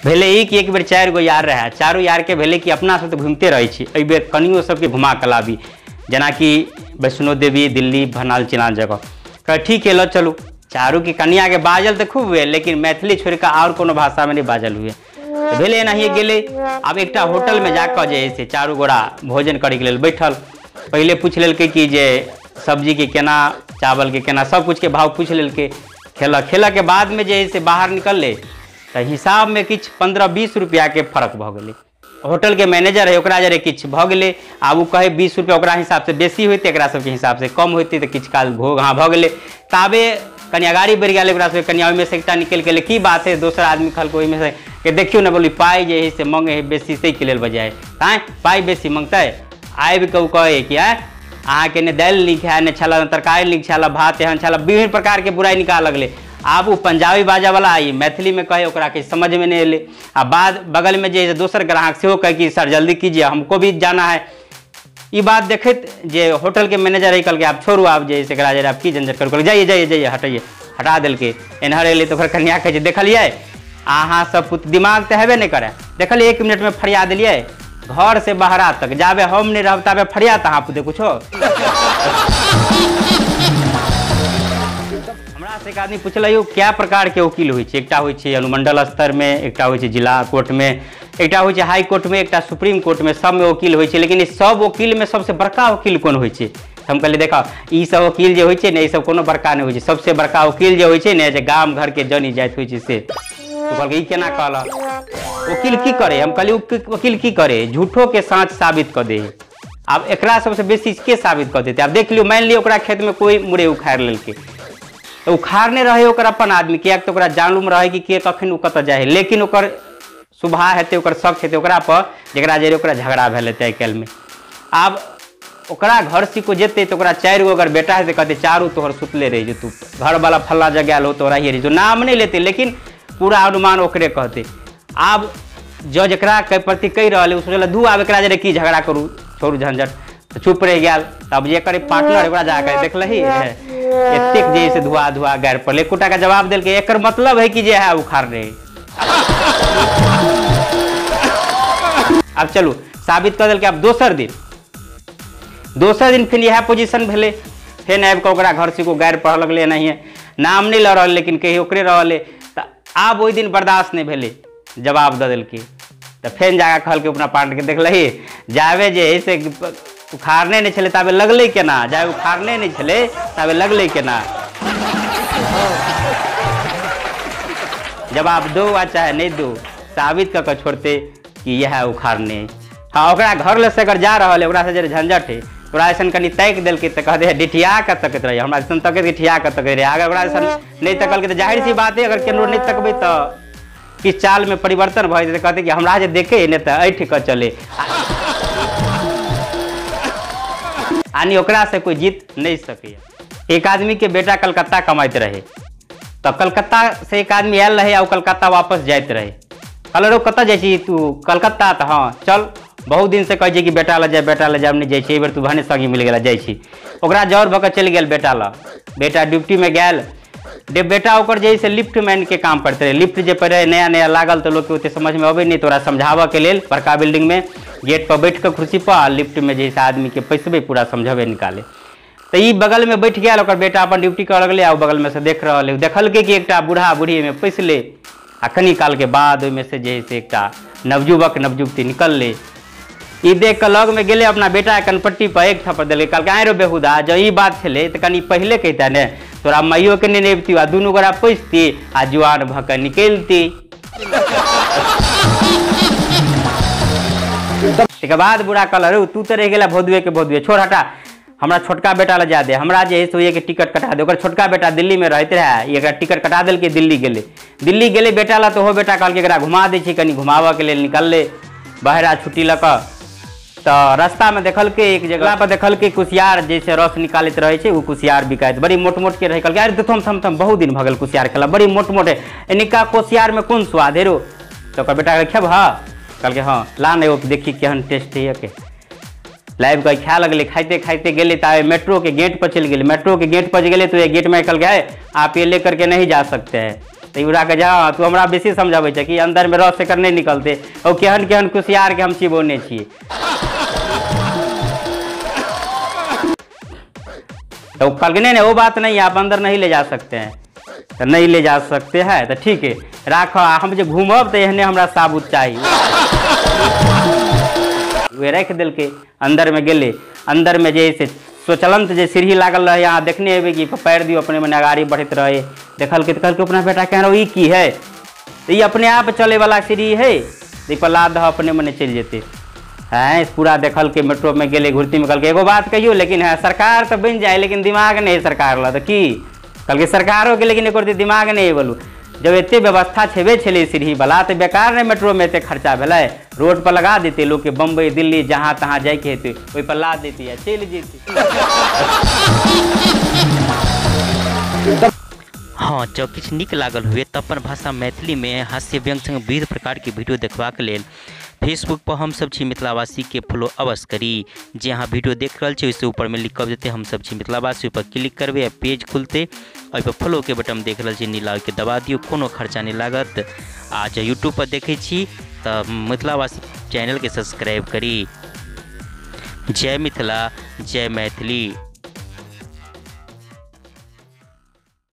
भेले ही कि एक बेर 4 गो यार रहे, चारों यार के भेले कि अपना सब तो घूमते रहे छी, एहि बेर कनियो सबके घुमा के लाबी, जेना कि वैष्णो देवी, दिल्ली, भनाल चिनाल जगह। कह ठीक है लो चलू। चारू की कन्या के बाजल तो खूब हुए, लेकिन मैथिली छोड़ के और कोनो भाषा में नहीं बाजल हुए। तो भेले एनाहिए गेले। अब एक होटल में जाकर जे से चारू गोरा भोजन करे के लेल बैठल। पहले पूछ लेलकै कि जे सब्जी के केना, चावल के केना, सब कुछ के भाव पूछ लेलकै। खेला के बाद में जे से बाहर निकलले तो हिसाब में किछ 15-20 रुपया के फर्क भ गेलै। होटल के मैनेजर है ओकरा जरे किछ भ गेलै, आब उ कहे 20 रुपया ओकरा हिसाब से बेसी होते, एकरा सबके हिसाब से कम होते, तो किछ काल घोघ हाँ भ गेलै। ताबे कनिया गाड़ी बढ़ गया, ओकरा सब कनिया में से एकटा निकल गेलै। की बात है, दोसर आदमी कहलकै ओहिमे से कि देखियो ना बोली पाई जे है से मांगे है बेसी, से के लेल बजाय ताए पाई बेसी मांगतै। आबि के उ कहे कि अहाँ के ने दालि नीक है, ने छला तरकारी नीक छला, भात एहन छला, विभिन्न प्रकार के बुराई निकाल लगले। आब वो पंजाबी बाजा वाला आई मैथिली में कहे, ओकरा के समझ में नहीं एले। आ बाद बगल में जे दोसर ग्राहक से कहे कि सर जल्दी कीजिए, हमको भी जाना है। ये बात देखत जे होटल के मैनेजर है कहल आप छोड़ू, आप जे जरा आप की झंझट करू, जाइए जाइए जाइए हटाइए, हटा दिल्के। एनहर एले तो कन्या कहे देखलिए अहाँ सब पुत दिमाग तो हेबे नहीं करे, देखलिए 1 मिनट में फरिया दिलिए, घर से बाहरा तक जाबे हम नहीं रह ताबे फरिया तहाँ पुते कुछो। हमरा से एक आदमी पूछल क्या प्रकार के वकील होइ छै, एकटा होइ छै अनुमंडल स्तर में, एकटा होइ छै जिला कोर्ट में, एकटा होइ छै हाई कोर्ट में, एकटा सुप्रीम कोर्ट में, सब में वकील होइ छै। लेकिन इस सब वकील में सबसे बड़का वकील कौन होइ छै? हम कहलिए देखा ई सब वकील जे होइ छै ने, ई सब कोनो बड़का नहीं होइ छै। सबसे बड़का वकील जे होइ छै ने, जे गाम घर के जनी जाइत होइ छै से। तो कहल ई केना कहला वकील की करे? हम कहलिए वकील की करे, झूठो के साँच साबित कर दे। अब एकरा सबसे बेसी के साबित कर देते? अब देख लियो, मान लियो ओकरा खेत में कोई मुड़े उखाड़ लेलकै, तो उखाड़ने रहे ओकर अपन आदमी, किया तो ओकरा जानूम रहे कि के कखन उ कत जाए, लेकिन ओकर सुभा हेतै, ओकर शक हेतै ओकरा पर, जकरा जरे ओकरा झगड़ा भेल हेतै आइ काल्हि में। आब ओकरा घर सी को जेते तो ओकरा 4 गो अगर बेटा है तो कहते चारू तोहर सुतले रही, जो तू घर वाला फल्ला जगह हो तो रही, जो नाम नहीं लेते लेकिन पूरा अनुमान ओकरे कहते। आब जो जकरा के प्रति कही रहा है, सोचल दू आब एकरा जरे की झगड़ा करू, छोड़ू झंझट, तो चुप रह गया। तब जे करे पार्टनर ओकरा जाकर देखलही एतेक जे से धुआ धुआ गाड़ पड़े, एकोटा का जवाब दिल के एकर मतलब है कि जे है उखाड़ रहे। अब चलू साबित कर दिल के। अब दोसर दिन फिर यह पोजीशन भेले, फिर आबि के ओकरा घर से को गाड़ पढ़ लगले, नहीं नाम नहीं ल रहा लेकिन कही ओकरे रहले। तो आब ओहि दिन बर्दाश्त नहीं भेले, जवाब दे दिलके। तो फिर जाकर कहल के अपना पार्टनर के देखलही जाबे जे है से उखाड़ने नहीं छले ताबे लगले केना, जाबे उखाड़ने नहीं छले ताबे लगले केना। जवाब दो आ चाहे नहीं दो, साबित कर छोड़ते कि यह है उखाड़ने। हाँ ओकरा घर ले से अगर जा रहा है, ओकरा से जे झंझट है, ओकरा ऐसा कनी तक दिलके तो कहते डिठिया के तकत रही, हमरा ऐसा तक डिठिया के तकत रही। अगर ओकरा ऐसा नहीं तकल तो जाहिर सी बात है, अगर केनो नहीं तकबे तो किस चाल में परिवर्तन भ जेतै, कहते कि हमरा जे देखे नहीं तो ऐठ के चले, यानी ओकरा से कोई जीत नहीं सके। एक आदमी के बेटा कलकत्ता कमाते रहे, तो कलकत्ता से एक आदमी आयल रहे और कलकत्ता वापस जाते रहे। कहल रो कत जाइ तू? कलकत्ता। तो हाँ चल, बहुत दिन से कहे कि बेटा ले जाए नहीं जाइ, बेर तू भने संगी मिल गया जाइ। ओकरा जौर भऽ के चल गया बेटा ला, बेटा ड्यूटी में गया। बेटा ओकर जे से लिफ्ट मैन के काम करते रहे। लिफ्ट जे पहले नया नया लागल तो लोग के ओते समझ में अबे नहीं, तोरा समझावे के लेल बड़का बिल्डिंग में गेट पर बैठ के कुर्सी पर लिफ्ट में जैसे आदमी के पैसबे पूरा समझावे निकाले। तो ये बगल में बैठ गया, बेटा अपन ड्यूटी कर लगले, आ बगल में से देख रहा है, देखलके कि एकटा बूढ़ा बूढ़ी में पैसले। आ कनी काल के बाद ओहिमे से जे से एकटा नवयुवक नवयुवती निकलले। ई देख के लग में गेले, अपना बेटा कनपट्टी पर एक थप्पड़ दिले, कहल आए रो बेहुदा, जो ई बात छले तो कनी पहले कहता ने, तोरा माइयो के नहीं नेबती, आ दुनू गोरा पैसती आ जुआन भऽ के निकलती। एक बाद बुढ़ा कहल तू तो रह गया भोदुए छोड़ हटा, हमरा छोटका बेटा ले जा दे, हमरा जे है सोए के टिकट कटा दे। ओकर छोटका बेटा दिल्ली में रहते रहे, एक टिकट कटा दिल के दिल्ली गेले बेटा ला। तो हो बेटा कहल एकरा घुमा दे, कनी घुमावे के लिए निकलले बहरा छुट्टी लऽ कऽ। तो रास्ता में देखल के एक जगह पर देखल के कुशियार जैसे रस निकालते रहे छै, वो कुशियार बिकाइत बड़ी मोट मोट के रहे। कहल अरे थम बहुत दिन भगल कुशियार खेला, बड़ी मोट मोट है, इनका कुशियार में कौन स्वाद है रो? तो ओकर बेटा खेब हाँ? कहल हाँ ला नहीं देखी केहन टेस्ट है के। लाइव का खाए लगले, खाते खाते गेले तो मेट्रो के गेट पर चल गए। मेट्रो के गेट पर गए तो ये गेट में कहल गया आप ये लेकर के नहीं जा सकते हैं, तो उड़ा के जा तू हमरा बेसी समझाबै छै कि अंदर में रस एकर नहीं निकलते और केहन केहन कुशियार के हम चिबोने छिए। तो कहलकै नहीं वो बात नहीं है, आप अंदर नहीं ले जा सकते हैं। तो नहीं ले जा सकते हैं तो ठीक है राख, हम जो घूमब तो एहने हमरा साबुत चाहिए। वे रख दिलके अंदर में गेले, अंदर में जैसे सोचलन तो जे सीढ़ी लागल रहे, यहाँ देखने हेबे कि पैर दियो अपने में अगाड़ी बढ़त रहे, देखल के कहल अपना बेटा कह रहा ई की है, तो ये अपने आप चले वाला सीढ़ी है, तो पर लाद अपने मने चल जेते हैं। पूरा देखल के मेट्रो में गेले घुरती में कहल एगो बात कहियो लेकिन है सरकार तो बन जाए लेकिन दिमाग नहीं सरकार ला, तो की कहल सरकारों के लेकिन एक दिमाग नहीं बोलू। जब एते व्यवस्था छेबे छे सीढ़ी वाला तो बेकार नहीं मेट्रो में एते खर्चा भेलै, रोड पर लगा देते लोग के बम्बई दिल्ली जहाँ तहाँ जाके हेतु वही पर ला देती है चल जेती। हाँ जब किछु नीक लागल हुए तो अपन भाषा मैथिली में हास्य व्यंग संग विविध प्रकार के वीडियो देखबाक लेल फेसबुक पर हम सब छी मिथिलावासी के फॉलो अवश्य करी। जे अहाँ वीडियो देख रहे छे उससे ऊपर में लिखल देते हम सब छी मिथिलावासी, पर क्लिक करबे आ पेज खुलते और पर फॉलो के बटन देख रहे छे नीला के दबा दियो, कोनो खर्चा नहीं लागत। आज यूट्यूब पर देखे छी तो मिथिलावासी चैनल के सब्सक्राइब करी। जय मिथिला जय मैथिली।